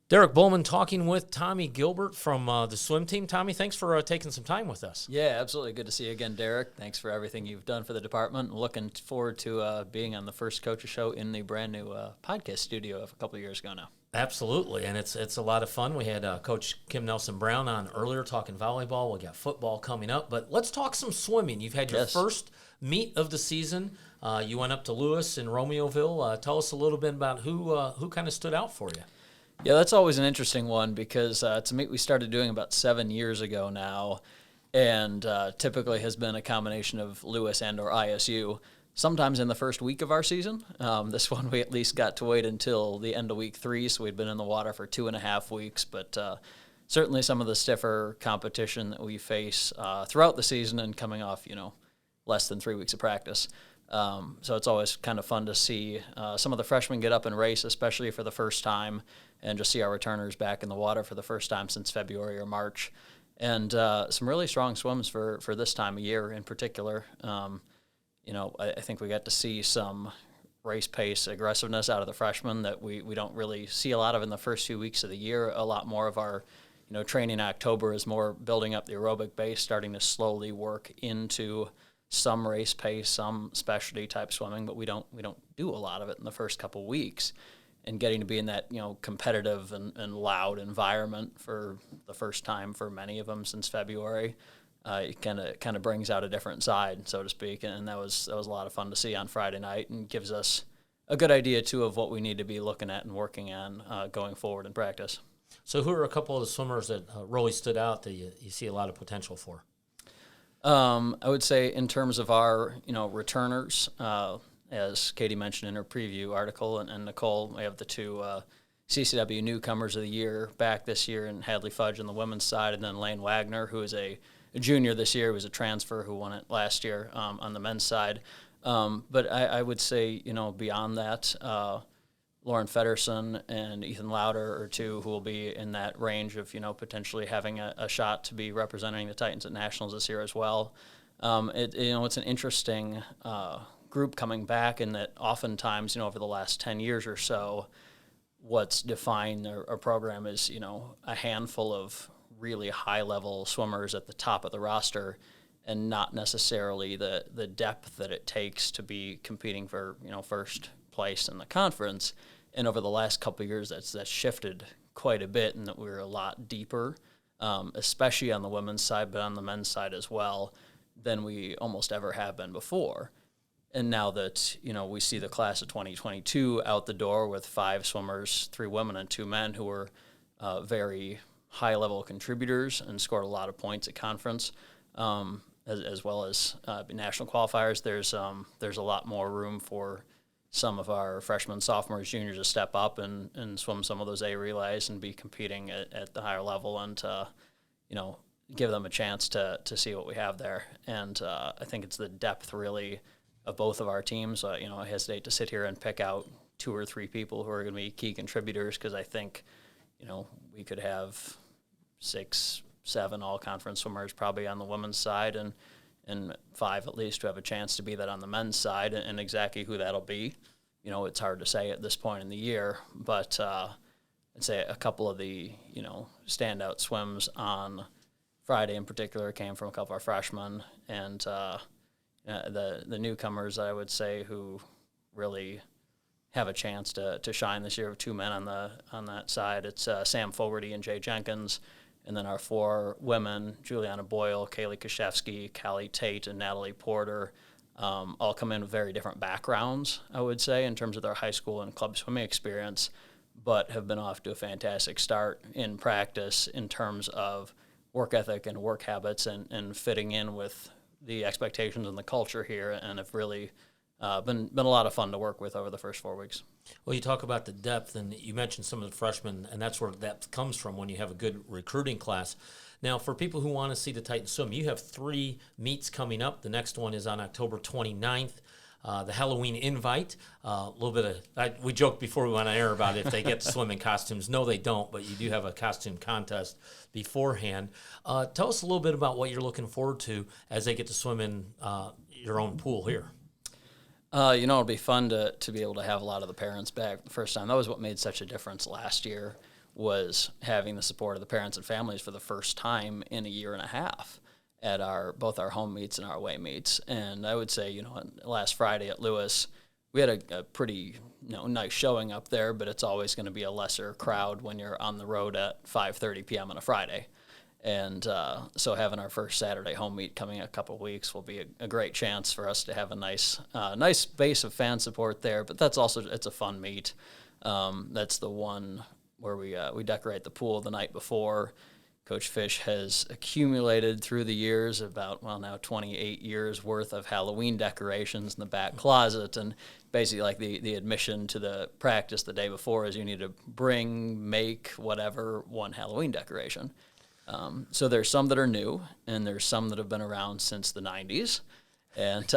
Derek Bohlman talking with Tommy Gilbert from the swim team. Tommy, thanks for taking some time with us. Yeah, absolutely. Good to see you again, Derek. Thanks for everything you've done for the department. Looking forward to being on the first Coaches Show in the brand new podcast studio of a couple of years ago now. Absolutely, and it's a lot of fun. We had Coach Kim Nelson-Brown on earlier talking volleyball. We got football coming up, but let's talk some swimming. You've had your first meet of the season. You went up to Lewis in Romeoville. Tell us a little bit about who kind of stood out for you. Yeah, that's always an interesting one because it's a meet we started doing about 7 years ago now, and typically has been a combination of Lewis and or ISU. Sometimes in the first week of our season. This one we at least got to wait until the end of week 3, so we'd been in the water for 2.5 weeks. But certainly some of the stiffer competition that we face throughout the season and coming off, less than 3 weeks of practice. So it's always kind of fun to see some of the freshmen get up and race, especially for the first time, and just see our returners back in the water for the first time since February or March. And some really strong swims for this time of year in particular. I think we got to see some race pace aggressiveness out of the freshmen that we don't really see a lot of in the first few weeks of the year. A lot more of our training in October is more building up the aerobic base, starting to slowly work into some race pace, some specialty type swimming, but we don't do a lot of it in the first couple weeks. And getting to be in that competitive and loud environment for the first time for many of them since February, it kind of brings out a different side, so to speak. And that was a lot of fun to see on Friday night, and gives us a good idea too of what we need to be looking at and working on going forward in practice. So who are a couple of the swimmers that really stood out that you see a lot of potential for? I would say in terms of our returners. As Katie mentioned in her preview article, and Nicole, we have the two CCW newcomers of the year back this year, in Hadley Fudge on the women's side, and then Lane Wagner, who is a junior this year, who was a transfer who won it last year on the men's side. But I would say, beyond that, Lauren Fedderson and Ethan Lauder are two who will be in that range of, potentially having a shot to be representing the Titans at Nationals this year as well. It's an interesting group coming back, in that oftentimes, over the last 10 years or so, what's defined our program is, a handful of really high-level swimmers at the top of the roster, and not necessarily the depth that it takes to be competing for, first place in the conference. And over the last couple of years, that's shifted quite a bit, and that we're a lot deeper, especially on the women's side, but on the men's side as well, than we almost ever have been before. And now that, we see the class of 2022 out the door with 5 swimmers, 3 women and 2 men, who were very high-level contributors and scored a lot of points at conference, as well as national qualifiers. There's a lot more room for some of our freshmen, sophomores, juniors to step up and swim some of those A relays and be competing at the higher level, and give them a chance to see what we have there. And I think it's the depth, really, of both of our teams. I hesitate to sit here and pick out 2 or 3 people who are going to be key contributors, because I think, we could have 6, 7 all-conference swimmers probably on the women's side, and 5 at least who have a chance to be that on the men's side. And exactly who that'll be, it's hard to say at this point in the year. But I'd say a couple of the, standout swims on Friday in particular came from a couple of our freshmen, and the newcomers, I would say, who really have a chance to shine this year, of 2 men on that side. It's Sam Fogarty and Jay Jenkins, and then our 4 women, Juliana Boyle, Kaylee Kashevsky, Callie Tate, and Natalie Porter, all come in with very different backgrounds, I would say, in terms of their high school and club swimming experience, but have been off to a fantastic start in practice in terms of work ethic and work habits, and fitting in with the expectations and the culture here, and have really been a lot of fun to work with over the first 4 weeks. Well, you talk about the depth, and you mentioned some of the freshmen, and that's where depth comes from when you have a good recruiting class. Now, for people who want to see the Titans swim, you have 3 meets coming up. The next one is on October 29th. The Halloween invite, a little bit of, we joked before we went on air about if they get to swim in costumes. No, they don't, but you do have a costume contest beforehand. Tell us a little bit about what you're looking forward to as they get to swim in your own pool here. It'll be fun to be able to have a lot of the parents back the first time. That was what made such a difference last year, was having the support of the parents and families for the first time in a year and a half at both our home meets and our away meets. And I would say, last Friday at Lewis, we had a pretty nice showing up there, but it's always going to be a lesser crowd when you're on the road at 5:30 p.m. on a Friday. And so having our first Saturday home meet coming in a couple of weeks will be a great chance for us to have a nice base of fan support there. But it's a fun meet. That's the one where we decorate the pool the night before. Coach Fish has accumulated through the years about, now 28 years worth of Halloween decorations in the back closet. And basically like the admission to the practice the day before is you need to make whatever one Halloween decoration. So there's some that are new, and there's some that have been around since the 90s. And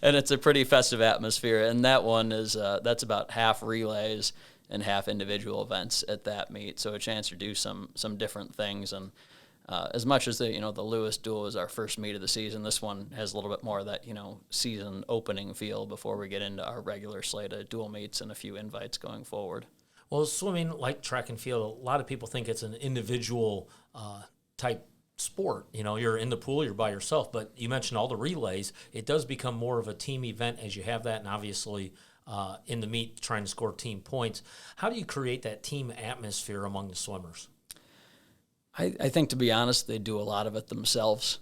and it's a pretty festive atmosphere. And that one is that's about half relays and half individual events at that meet. So a chance to do some different things. And as much as the Lewis Duel is our first meet of the season, this one has a little bit more of that season opening feel before we get into our regular slate of dual meets and a few invites going forward. Well, swimming, like track and field, a lot of people think it's an individual type sport. You're in the pool, you're by yourself, but you mentioned all the relays. It does become more of a team event as you have that, and obviously in the meet trying to score team points. How do you create that team atmosphere among the swimmers? I think, to be honest, they do a lot of it themselves.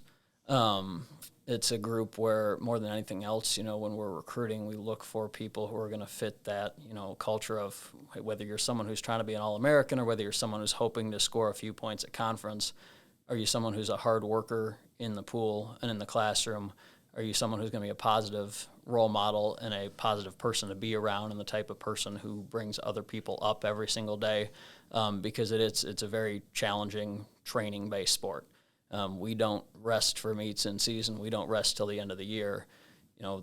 It's a group where, more than anything else, when we're recruiting, we look for people who are going to fit that, culture of whether you're someone who's trying to be an All-American or whether you're someone who's hoping to score a few points at conference. Are you someone who's a hard worker in the pool and in the classroom? Are you someone who's going to be a positive role model and a positive person to be around and the type of person who brings other people up every single day? Because it's a very challenging training-based sport. We don't rest for meets in season. We don't rest till the end of the year.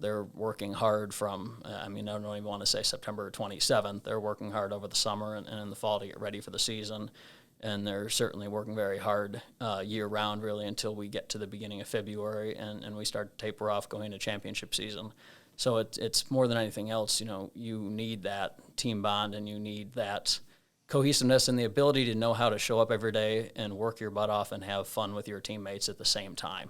They're working hard from, I don't even want to say September 27th. They're working hard over the summer and in the fall to get ready for the season. And they're certainly working very hard year-round, really, until we get to the beginning of February and we start to taper off going into championship season. So it's more than anything else, you need that team bond and you need that cohesiveness and the ability to know how to show up every day and work your butt off and have fun with your teammates at the same time.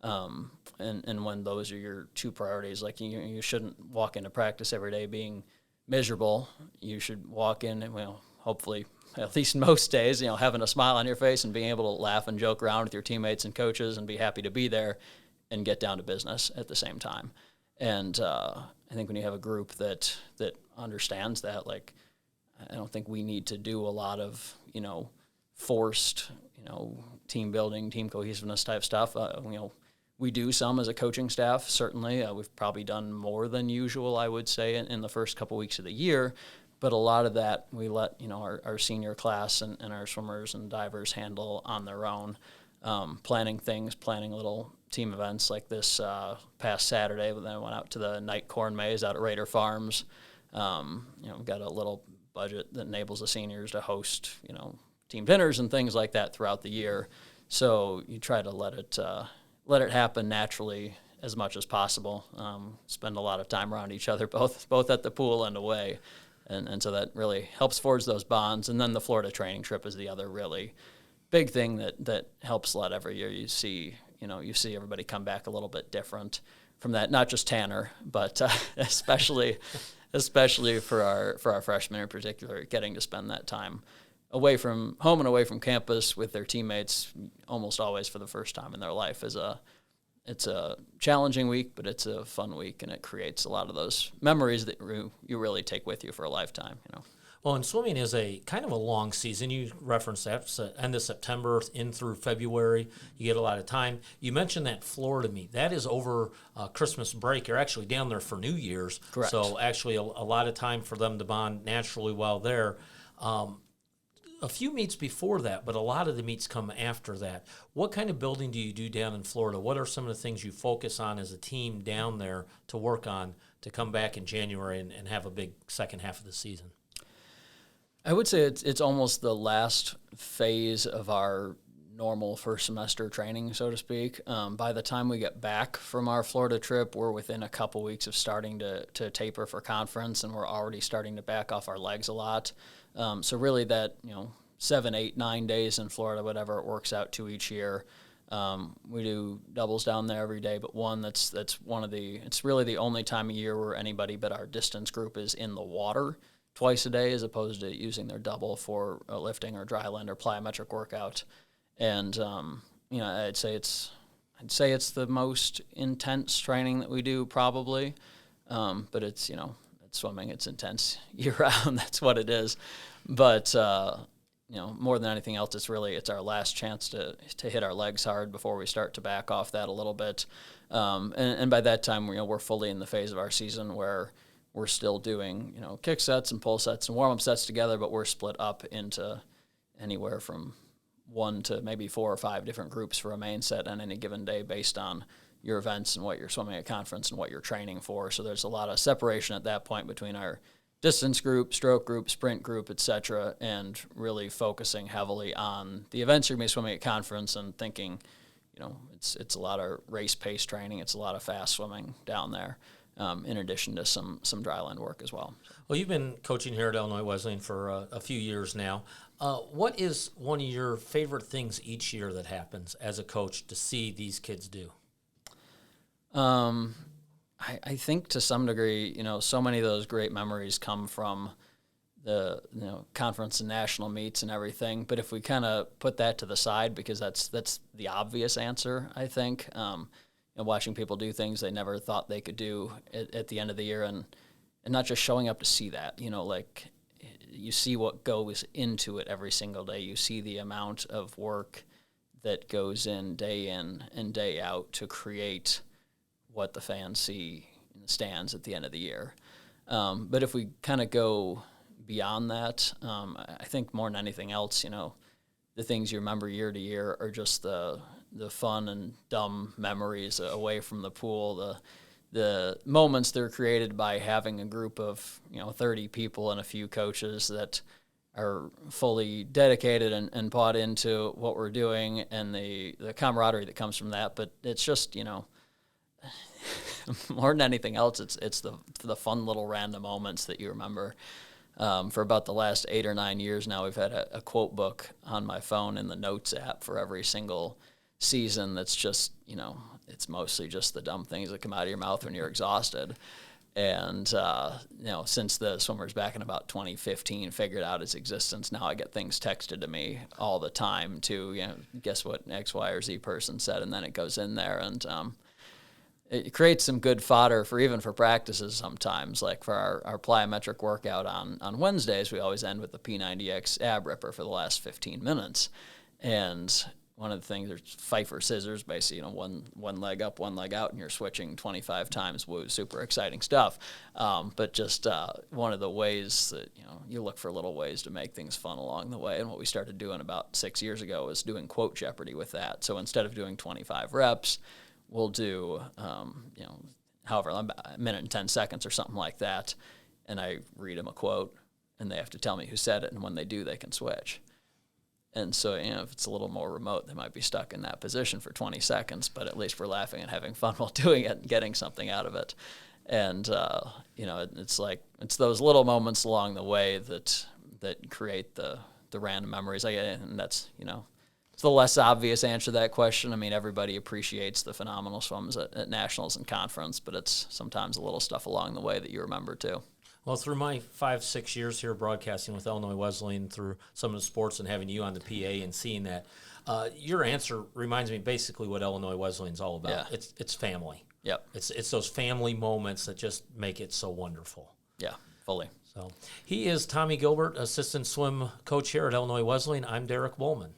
And when those are your two priorities, like you shouldn't walk into practice every day being miserable. You should walk in and, hopefully, at least most days, having a smile on your face and being able to laugh and joke around with your teammates and coaches and be happy to be there and get down to business at the same time. And I think when you have a group that understands that, like, I don't think we need to do a lot of, forced, team building, team cohesiveness type stuff. We do some as a coaching staff, certainly. We've probably done more than usual, I would say, in the first couple weeks of the year. But a lot of that we let, our senior class and our swimmers and divers handle on their own, planning little team events like this past Saturday. But then I went out to the night corn maze out at Raider Farms. We've got a little budget that enables the seniors to host, team dinners and things like that throughout the year. So you try to let it happen naturally as much as possible. Spend a lot of time around each other, both at the pool and away. And so that really helps forge those bonds. And then the Florida training trip is the other really big thing that helps let every year you see everybody come back a little bit different from that. Not just Tanner, but especially for our freshmen in particular, getting to spend that time away from home and away from campus with their teammates almost always for the first time in their life it's a challenging week, but it's a fun week, and it creates a lot of those memories that you really take with you for a lifetime. Well, and swimming is a kind of a long season. You referenced that, so end of September in through February. You get a lot of time. You mentioned that Florida meet. That is over Christmas break. You're actually down there for New Year's. Correct. So actually a lot of time for them to bond naturally while there. A few meets before that, but a lot of the meets come after that. What kind of building do you do down in Florida? What are some of the things you focus on as a team down there to work on to come back in January and have a big second half of the season? I would say it's almost the last phase of our normal first semester training, so to speak. By the time we get back from our Florida trip, we're within a couple weeks of starting to taper for conference, and we're already starting to back off our legs a lot. So really that, 7, 8, 9 days in Florida, whatever it works out to each year. We do doubles down there every day, but it's really the only time of year where anybody but our distance group is in the water twice a day, as opposed to using their double for a lifting or dry land or plyometric workout. And I'd say it's the most intense training that we do probably, but it's swimming. It's intense year round. That's what it is. But more than anything else, it's our last chance to hit our legs hard before we start to back off that a little bit. And by that time, we're fully in the phase of our season where we're still doing, kick sets and pull sets and warm-up sets together, but we're split up into anywhere from 1 to maybe 4 or 5 different groups for a main set on any given day based on your events and what you're swimming at conference and what you're training for. So there's a lot of separation at that point between our distance group, stroke group, sprint group, etc., and really focusing heavily on the events you're going to be swimming at conference and thinking, it's a lot of race pace training. It's a lot of fast swimming down there. In addition to some dry land work as well. Well, you've been coaching here at Illinois Wesleyan for a few years now. What is one of your favorite things each year that happens as a coach to see these kids do? I think to some degree, so many of those great memories come from the conference and national meets and everything. But if we kind of put that to the side, because that's the obvious answer, I think. Watching people do things they never thought they could do at the end of the year, and not just showing up to see that, you see what goes into it every single day. You see the amount of work that goes in and day out to create what the fans see in the stands at the end of the year. But if we kind of go beyond that, I think more than anything else, the things you remember year to year are just the fun and dumb memories away from the pool, the moments that are created by having a group of 30 people and a few coaches that are fully dedicated and bought into what we're doing, and the camaraderie that comes from that. But it's just more than anything else, it's the fun little random moments that you remember. For about the last 8 or 9 years now, we've had a quote book on my phone in the Notes app for every single season that's just, it's mostly just the dumb things that come out of your mouth when you're exhausted. And, since the Swimmers back in about 2015 figured out its existence, now I get things texted to me all the time to, guess what X, Y, or Z person said, and then it goes in there. And it creates some good fodder for practices sometimes. Like for our plyometric workout on Wednesdays, we always end with the P90X ab ripper for the last 15 minutes. And one of the things, there's Pfeiffer scissors, basically, one leg up, one leg out, and you're switching 25 times. Woo, super exciting stuff. But just one of the ways that, you look for little ways to make things fun along the way. And what we started doing about 6 years ago was doing quote Jeopardy with that. So instead of doing 25 reps, we'll do, however, a minute and 10 seconds or something like that. And I read them a quote, and they have to tell me who said it. And when they do, they can switch. And so, if it's a little more remote, they might be stuck in that position for 20 seconds, but at least we're laughing and having fun while doing it and getting something out of it. And, it's those little moments along the way that create the random memories. And that's, it's the less obvious answer to that question. I mean, everybody appreciates the phenomenal swims at nationals and conference, but it's sometimes a little stuff along the way that you remember too. Well, through my 5-6 years here broadcasting with Illinois Wesleyan, through some of the sports and having you on the PA and seeing that, your answer reminds me basically what Illinois Wesleyan's all about. Yeah. It's family. Yep. It's those family moments that just make it so wonderful. Yeah, fully. So he is Tommy Gilbert, assistant swim coach here at Illinois Wesleyan. I'm Derek Bohlman.